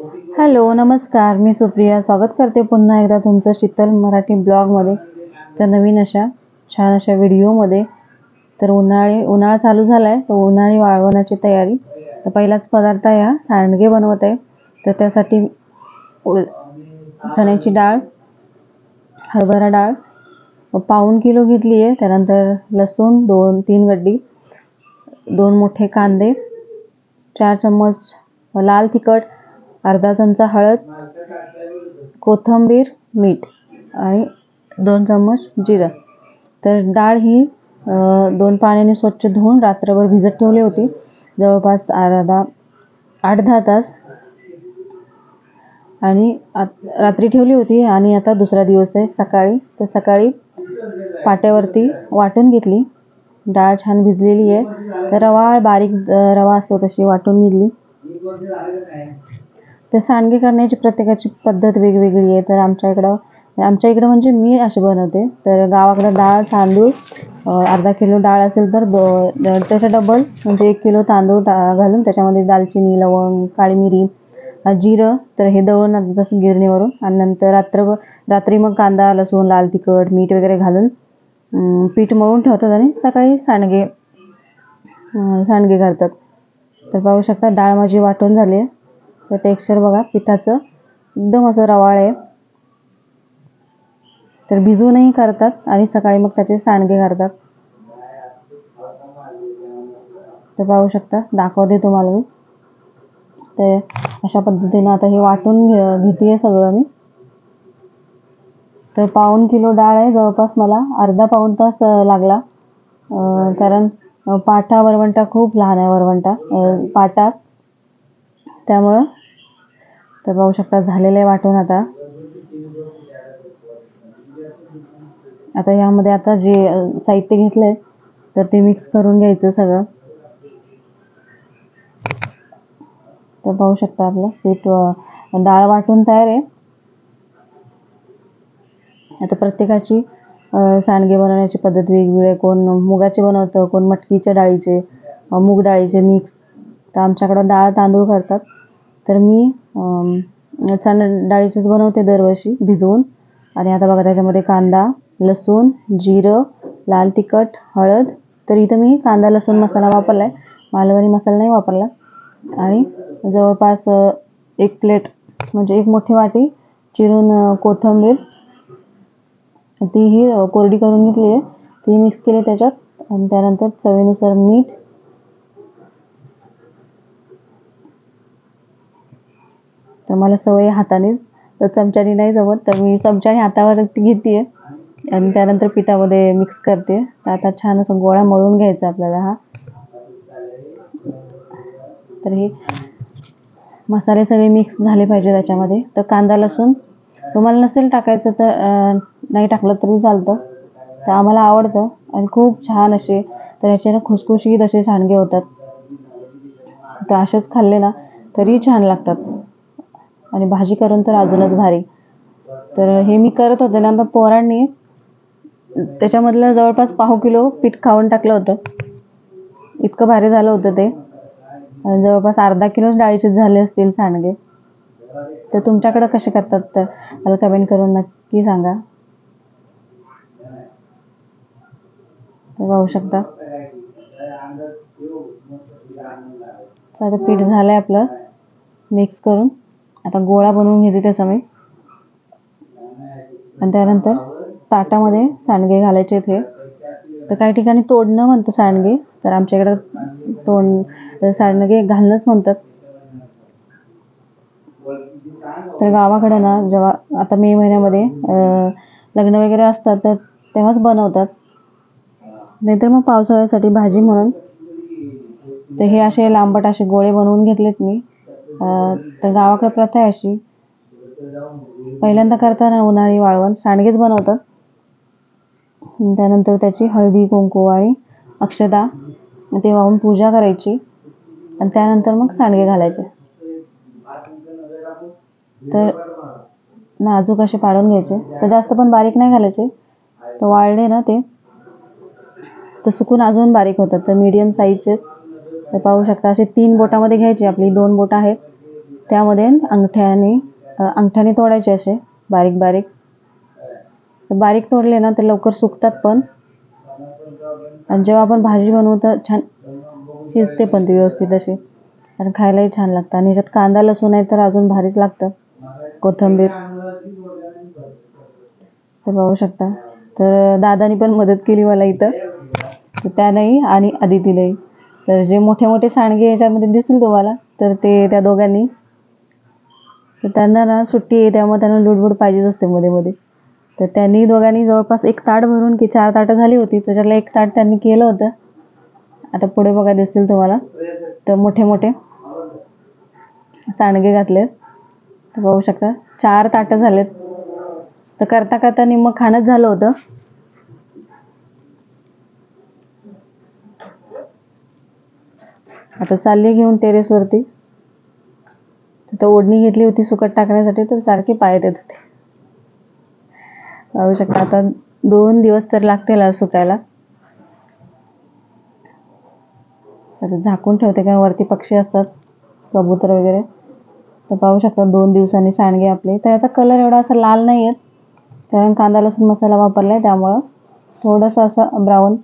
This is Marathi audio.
हॅलो, नमस्कार. मी सुप्रिया स्वागत करते पुन्हा एकदा तुमचं शीतल मराठी ब्लॉगमध्ये. तर नवीन अशा छान अशा व्हिडिओमध्ये. तर उन्हाळा चालू झाला आहे, तर उन्हाळी वाळवणाची तयारी. तर पहिलाच पदार्थ आहे हा सांडगे बनवत आहे. तर त्यासाठी चण्याची डाळ, हरभरा डाळ पाऊण किलो घेतली आहे. त्यानंतर लसूण 2-3 गड्डी, 2 मोठे कांदे, 4 चम्मच लाल तिखट, अर्धा चमचा हळद, कोथिंबीर, मीठ आणि 2 चम्मच जिरं. तर डाळ ही 2 पाण्याने स्वच्छ धुवून रात्रभर भिजत ठेवली होती, जवळपास 8-10 तास. आणि रात्री ठेवली होती आणि आता दुसरा दिवस आहे सकाळी. तर सकाळी पाट्यावरती वाटून घेतली. डाळ छान भिजलेली आहे, तर रवाळ बारीक रवा असतो तशी वाटून घेतली. तर सांडगे करण्याची प्रत्येकाची पद्धत वेगवेगळी आहे. तर आमच्या इकडं म्हणजे मी असे बनवते. तर गावाकडं डाळ तांदूळ अर्धा किलो डाळ असेल तर त्याच्या डबल म्हणजे 1 किलो तांदूळ घालून त्याच्यामध्ये दालचिनी, लवंग, काळी मिरी, जिरं. तर हे दळून जसं गिरणीवरून आणि नंतर रात्री मग कांदा, लसूण, लाल तिखट, मीठ वगैरे घालून पीठ मळून ठेवतात आणि सकाळी सांडगे करतात. तर पाहू शकता डाळ माझी वाटून झाली आहे. तर टेक्स्चर बघा पिठाचं एकदम असं रवाळ आहे. तर भिजवूनही करतात आणि सकाळी मग त्याचे सांडगे करतात. तर पाहू शकता, दाखवते तुम्हाला मी. तर अशा पद्धतीने आता हे वाटून घेते सगळं मी. तर पाऊण किलो डाळ आहे, जवळपास मला अर्धा पाऊण तास लागला. कारण पाटा वरवंटा खूप लहान आहे, वरवंटा पाटा, त्यामुळं. तर पाहू शकता झालेलं आहे वाटून. आता यामध्ये आता जे साहित्य घेतलंय तर ते मिक्स करून घ्यायचं सगळं. तर पाहू शकता आपलं पीठ डाळ वाटून तयार आहे. आता प्रत्येकाची सांडगे बनवण्याची पद्धत वेगवेगळी आहे. कोण मुगाचे बनवतं, कोण मटकीच्या डाळीचे, मूग डाळीचे मिक्स. तर आमच्याकडं डाळ तांदूळ करतात. तर मी डाळीचेच बनवते दरवर्षी भिजवून. आणि आता बघा त्याच्यामध्ये कांदा, लसूण, जिरं, लाल तिखट, हळद. तर इथं मी कांदा लसूण मसाला वापरला आहे, मालवणी मसाला नाही वापरला. आणि जवळपास 1 प्लेट म्हणजे 1 मोठी वाटी चिरून कोथिंबीर, तीही कोरडी करून घेतली आहे, ती मिक्स केली त्याच्यात. आणि त्यानंतर चवीनुसार मीठ. तर मला सवय हाताने, तर चमच्याने नाही जमत, तर मी चमच्याने हातावर घेते आणि त्यानंतर पिठामध्ये मिक्स करते. तर आता छान असं गोळा मळून घ्यायचा आपल्याला हा. तर हे मसाले सगळे मिक्स झाले पाहिजे त्याच्यामध्ये. तर कांदा लसूण तुम्हाला नसेल टाकायचं तर नाही टाकलं तरी चालतं. तर आम्हाला आवडतं आणि खूप छान असे, तर याच्यानं खुसखुशीत असे सांडगे होतात. तर असेच खाल्ले ना तरी छान लागतात आणि भाजी करून तर अजूनच भारी. तर हे मी करत होते, नंतर पोरांनी त्याच्यामधलं जवळपास पाव किलो पीठ खाऊन टाकलं होतं. इतकं भारी झालं होतं ते. आणि जवळपास अर्धा किलोच डाळीचेच झाले असतील सांडगे. तर तुमच्याकडं कसे करतात तर मला कमेंट करून नक्की सांगा. तर पाहू शकता आता पीठ झालंय आपलं मिक्स करून. आता गोळा बनवून घेते त्याचा मी. आणि त्यानंतर ताटामध्ये सांडगे घालायचे इथे. तर काही ठिकाणी तोडणं म्हणतं सांडगे, तर आमच्या इकडं सांडगे घालणंच म्हणतात. तर गावाकडं ना जेव्हा आता मे महिन्यामध्ये लग्न वगैरे असतात तर तेव्हाच बनवतात, नाहीतर मग पावसाळ्यासाठी भाजी म्हणून. तर हे असे लांबट असे गोळे बनवून घेतलेत मी. तर गावाकडे प्रथा आहे अशी, पहिल्यांदा करताना उन्हाळी वाळवण सांडगेच बनवतात. त्यानंतर त्याची हळदी कुंकू आणि अक्षता ते वाहून पूजा करायची आणि त्यानंतर मग सांडगे घालायचे. तर नाजूक असे पाडून घ्यायचे. तर जास्त पण बारीक नाही घालायचे, तर वाळले ना ते तर सुकून अजून बारीक होतात. तर मीडियम साईजचेच. तर पाहू शकता असे 3 बोटामध्ये घ्यायचे. आपली 2 बोटं आहेत त्यामध्ये अंगठ्याने तोडायचे असे बारीक बारीक. बारीक तोडले ना तर लवकर सुकतात पण, आणि जेव्हा आपण भाजी बनवू तर छान शिजते पण ती व्यवस्थित अशी, आणि खायलाही छान लागतं. आणि ह्याच्यात कांदा लसूण आहे तर अजून भारीच लागतं, कोथिंबीर. तर पाहू शकता. तर दादानी पण मदत केली मला इथं, तर त्यानेही आणि अदितीनेही. तर जे मोठे मोठे सांडगे याच्यामध्ये दिसतील तुम्हाला, तर ते त्या दोघांनी. तर त्यांना ना सुट्टी आहे त्यामुळे त्यांना लुडबुड पाहिजेच असते मध्ये मध्ये. तर त्यांनी दोघांनी जवळपास एक ताट भरून की 4 ताटं झाली होती, त्याच्यातलं एक ताट त्यांनी केलं होतं. आता पुढे बघा दिसतील तुम्हाला. तर मोठे मोठे सांडगे घातलेत. तर पाहू शकता 4 ताटं झालेत. तर करता करता निम्मं खाणंच झालं होतं. आता चालली घेऊन टेरेसवरती. तिथं ओढणी घेतली होती सुकट टाकण्यासाठी, तर सारखे पायात येत होते. पाहू शकता. आता 2 दिवस तर लागतील आज सुकायला. तर झाकून ठेवते कारण वरती पक्षी असतात, कबूतर वगैरे. तर पाहू शकता 2 दिवसांनी सांडगे आपले. तर याचा कलर एवढा असा लाल नाही येत, कारण कांदा लसूण मसाला वापरलाय त्यामुळं थोडंसं असं ब्राऊन